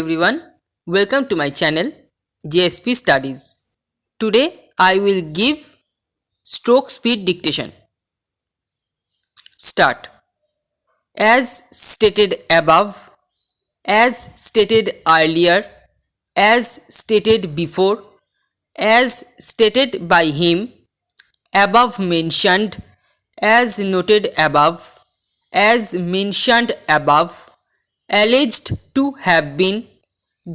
Everyone, welcome to my channel JSP Studies. Today I will give stroke speed dictation. Start. As stated above, as stated earlier, as stated before, as stated by him, above mentioned, as noted above, as mentioned above, alleged to have been,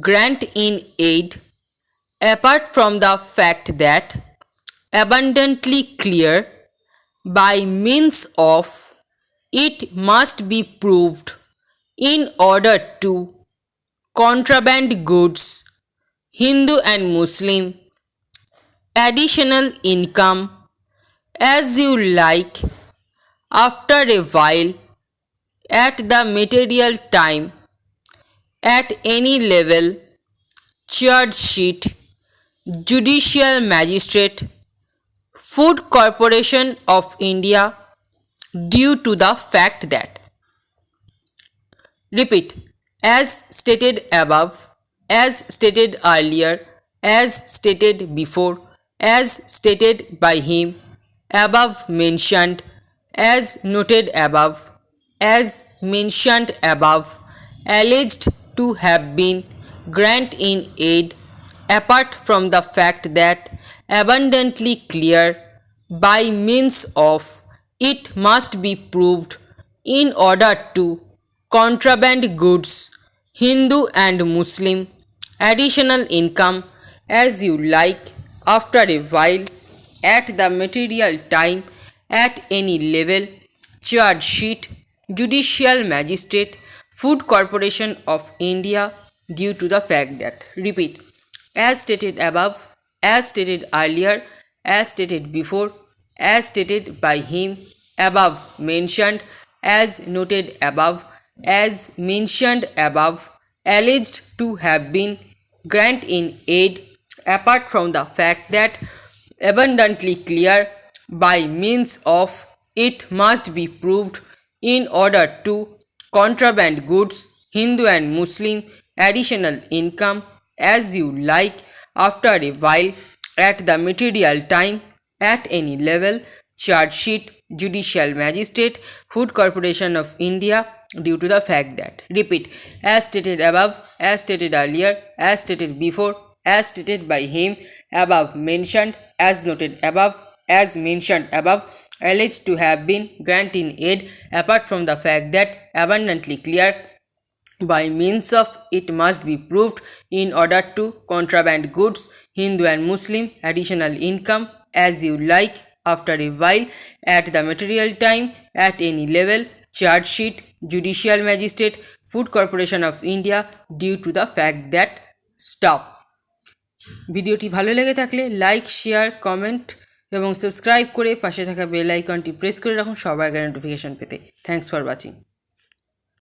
grant in aid, apart from the fact that abundantly clear, by means of, it must be proved, in order to, contraband goods, Hindu and Muslim, additional income, as you like, after a while, at the material time, at any level, charge sheet, Judicial Magistrate, Food Corporation of India, due to the fact that. Repeat. As stated above, as stated earlier, as stated before, as stated by him, above mentioned, as noted above, as mentioned above, alleged to have been, grant in aid, apart from the fact that abundantly clear, by means of, it must be proved, in order to, contraband goods, Hindu and Muslim, additional income, as you like, after a while, at the material time, at any level, charge sheet, Judicial Magistrate, Food Corporation of India, due to the fact that. Repeat. As stated above, as stated earlier, as stated before, as stated by him, above mentioned, as noted above, as mentioned above, alleged to have been, grant in aid, apart from the fact that abundantly clear, by means of, it must be proved, in order to, contraband goods, Hindu and Muslim, additional income, as you like, after a while, at the material time, at any level, charge sheet, Judicial Magistrate, Food Corporation of India, due to the fact that. Repeat. As stated above, as stated earlier, as stated before, as stated by him, above mentioned, as noted above, as mentioned above, alleged to have been, grant in aid, apart from the fact that abundantly clear, by means of, it must be proved, in order to, contraband goods, Hindu and Muslim, additional income, as you like, after a while, at the material time, at any level, charge sheet, Judicial Magistrate, Food Corporation of India, due to the fact that. Stop. ভিডিওটি ভালো লেগে থাকলে like, share, comment এবং subscribe করে পাশে থাকা bell আইকনটি press করে রাখুন সবার আগে নোটিফিকেশন পেতে। Thanks for watching.